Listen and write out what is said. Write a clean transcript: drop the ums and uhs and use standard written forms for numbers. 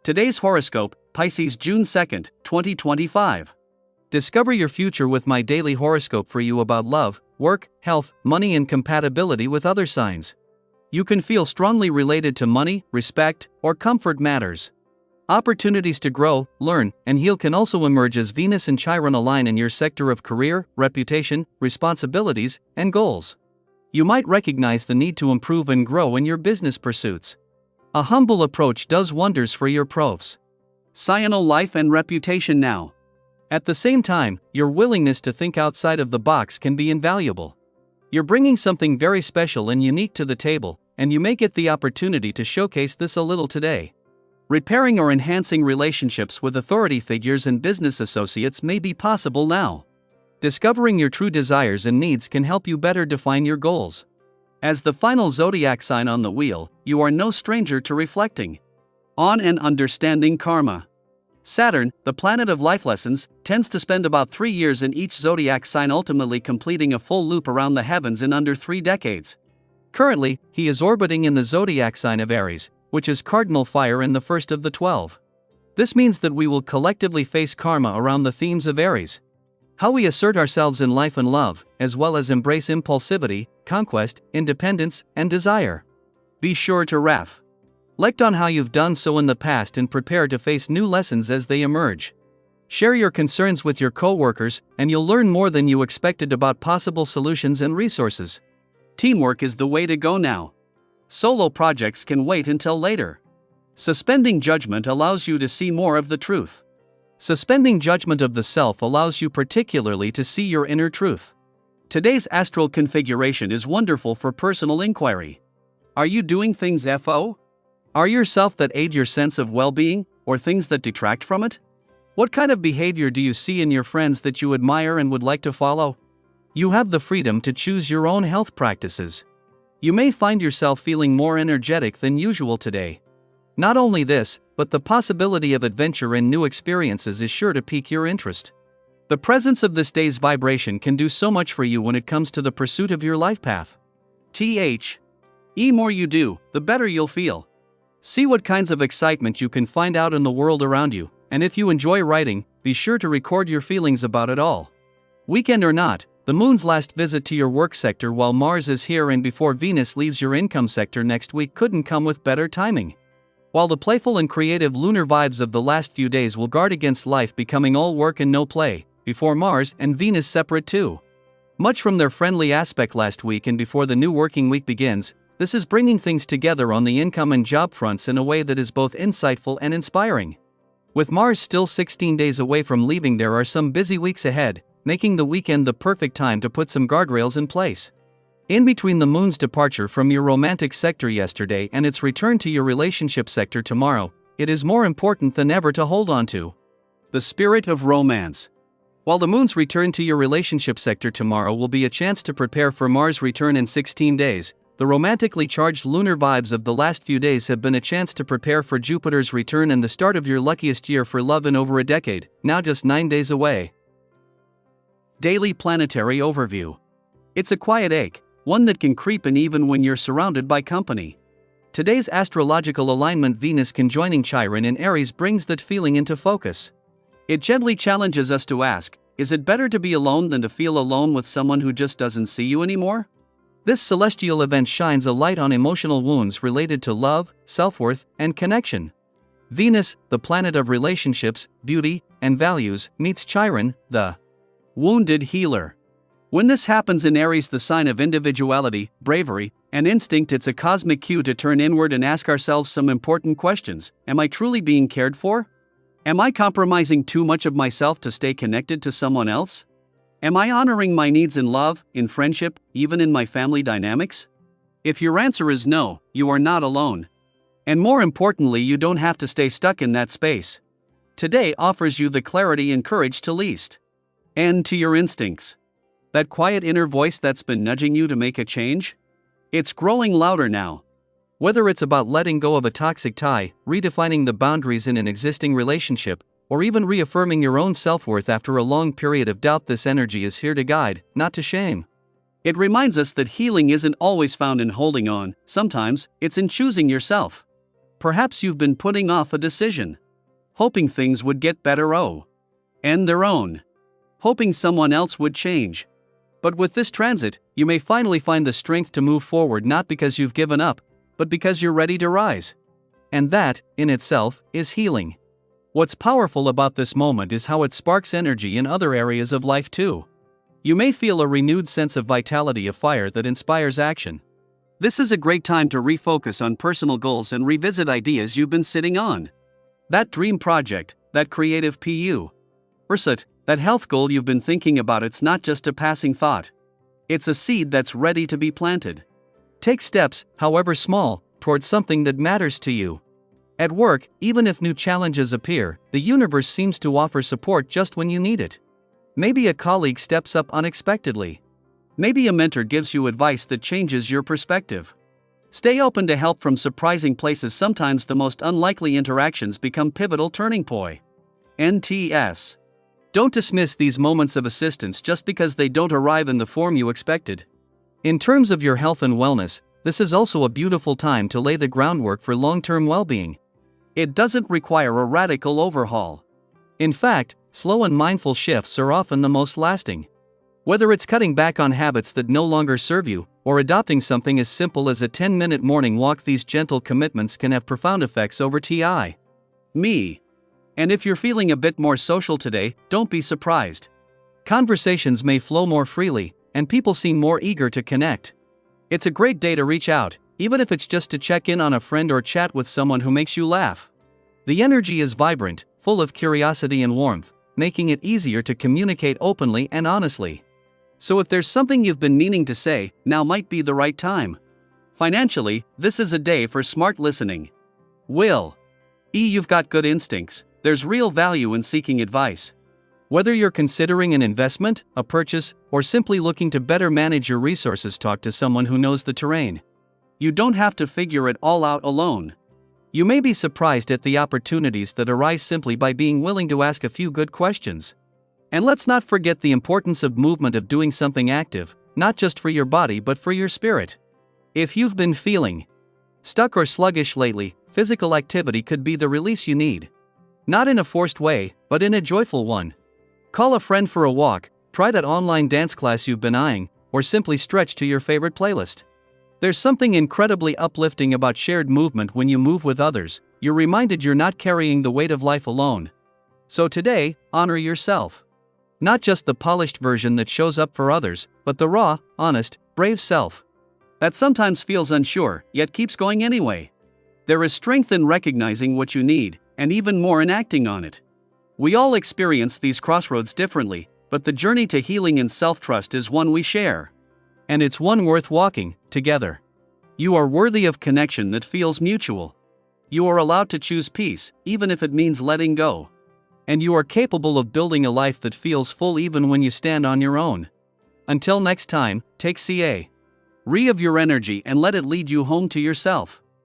Today's horoscope, Pisces June 2nd, 2025. Discover your future with my daily horoscope for you about love, work, health, money, and compatibility with other signs. You can feel strongly related to money, respect, or comfort matters. Opportunities to grow, learn, and heal can also emerge as Venus and Chiron align in your sector of career, reputation, responsibilities, and goals. You might recognize the need to improve and grow in your business pursuits. A humble approach does wonders for your profs. Cyanal life and reputation now. At the same time, your willingness to think outside of the box can be invaluable. You're bringing something very special and unique to the table, and you may get the opportunity to showcase this a little today. Repairing or enhancing relationships with authority figures and business associates may be possible now. Discovering your true desires and needs can help you better define your goals. As the final zodiac sign on the wheel, you are no stranger to reflecting on and understanding karma. Saturn, the planet of life lessons, tends to spend about 3 years in each zodiac sign, ultimately completing a full loop around the heavens in under 3 decades. Currently, he is orbiting in the zodiac sign of Aries, which is cardinal fire in the first of the 12. This means that we will collectively face karma around the themes of Aries. How we assert ourselves in life and love, as well as embrace impulsivity, conquest, independence, and desire. Be sure to reflect on how you've done so in the past and prepare to face new lessons as they emerge. Share your concerns with your coworkers, and you'll learn more than you expected about possible solutions and resources. Teamwork is the way to go now. Solo projects can wait until later. Suspending judgment allows you to see more of the truth. Suspending judgment of the self allows you particularly to see your inner truth. Today's astral configuration is wonderful for personal inquiry. Are you doing things FO? Are yourself that aid your sense of well-being, or things that detract from it? What kind of behavior do you see in your friends that you admire and would like to follow? You have the freedom to choose your own health practices. You may find yourself feeling more energetic than usual today. Not only this, but the possibility of adventure and new experiences is sure to pique your interest. The presence of this day's vibration can do so much for you when it comes to the pursuit of your life path. The more you do, the better you'll feel. See what kinds of excitement you can find out in the world around you, and if you enjoy writing, be sure to record your feelings about it all. Weekend or not, the moon's last visit to your work sector while Mars is here and before Venus leaves your income sector next week couldn't come with better timing. While the playful and creative lunar vibes of the last few days will guard against life becoming all work and no play, before Mars and Venus separate too much from their friendly aspect last week and before the new working week begins, this is bringing things together on the income and job fronts in a way that is both insightful and inspiring. With Mars still 16 days away from leaving, there are some busy weeks ahead, making the weekend the perfect time to put some guardrails in place. In between the moon's departure from your romantic sector yesterday and its return to your relationship sector tomorrow, it is more important than ever to hold on to the spirit of romance. While the moon's return to your relationship sector tomorrow will be a chance to prepare for Mars' return in 16 days, the romantically charged lunar vibes of the last few days have been a chance to prepare for Jupiter's return and the start of your luckiest year for love in over a decade, now just 9 days away. Daily planetary overview. It's a quiet ache, one that can creep in even when you're surrounded by company. Today's astrological alignment, Venus conjoining Chiron in Aries, brings that feeling into focus. It gently challenges us to ask, is it better to be alone than to feel alone with someone who just doesn't see you anymore? This celestial event shines a light on emotional wounds related to love, self-worth, and connection. Venus, the planet of relationships, beauty, and values, meets Chiron, the wounded healer. When this happens in Aries, the sign of individuality, bravery, and instinct, it's a cosmic cue to turn inward and ask ourselves some important questions. Am I truly being cared for? Am I compromising too much of myself to stay connected to someone else? Am I honoring my needs in love, in friendship, even in my family dynamics? If your answer is no, you are not alone. And more importantly, you don't have to stay stuck in that space. Today offers you the clarity and courage to listen to your instincts. That quiet inner voice that's been nudging you to make a change? It's growing louder now. Whether it's about letting go of a toxic tie, redefining the boundaries in an existing relationship, or even reaffirming your own self-worth after a long period of doubt, this energy is here to guide, not to shame. It reminds us that healing isn't always found in holding on, sometimes it's in choosing yourself. Perhaps you've been putting off a decision, hoping things would get better and their own, hoping someone else would change. But with this transit, you may finally find the strength to move forward, not because you've given up, but because you're ready to rise. And that, in itself, is healing. What's powerful about this moment is how it sparks energy in other areas of life too. You may feel a renewed sense of vitality, a fire that inspires action. This is a great time to refocus on personal goals and revisit ideas you've been sitting on. That dream project, that creative pursuit, that health goal you've been thinking about, it's not just a passing thought. It's a seed that's ready to be planted. Take steps, however small, towards something that matters to you. At work, even if new challenges appear, the universe seems to offer support just when you need it. Maybe a colleague steps up unexpectedly. Maybe a mentor gives you advice that changes your perspective. Stay open to help from surprising places. Sometimes the most unlikely interactions become pivotal turning points. Don't dismiss these moments of assistance just because they don't arrive in the form you expected. In terms of your health and wellness, this is also a beautiful time to lay the groundwork for long-term well-being. It doesn't require a radical overhaul. In fact, slow and mindful shifts are often the most lasting. Whether it's cutting back on habits that no longer serve you, or adopting something as simple as a 10-minute morning walk, these gentle commitments can have profound effects over time. And if you're feeling a bit more social today, don't be surprised. Conversations may flow more freely, and people seem more eager to connect. It's a great day to reach out, even if it's just to check in on a friend or chat with someone who makes you laugh. The energy is vibrant, full of curiosity and warmth, making it easier to communicate openly and honestly. So if there's something you've been meaning to say, now might be the right time. Financially, this is a day for smart listening. You've got good instincts. There's real value in seeking advice. Whether you're considering an investment, a purchase, or simply looking to better manage your resources, talk to someone who knows the terrain. You don't have to figure it all out alone. You may be surprised at the opportunities that arise simply by being willing to ask a few good questions. And let's not forget the importance of movement, of doing something active, not just for your body but for your spirit. If you've been feeling stuck or sluggish lately, physical activity could be the release you need. Not in a forced way, but in a joyful one. Call a friend for a walk, try that online dance class you've been eyeing, or simply stretch to your favorite playlist. There's something incredibly uplifting about shared movement. When you move with others, you're reminded you're not carrying the weight of life alone. So today, honor yourself. Not just the polished version that shows up for others, but the raw, honest, brave self that sometimes feels unsure, yet keeps going anyway. There is strength in recognizing what you need, and even more in acting on it. We all experience these crossroads differently, but the journey to healing and self-trust is one we share. And it's one worth walking together. You are worthy of connection that feels mutual. You are allowed to choose peace, even if it means letting go. And you are capable of building a life that feels full even when you stand on your own. Until next time, take care of your energy and let it lead you home to yourself.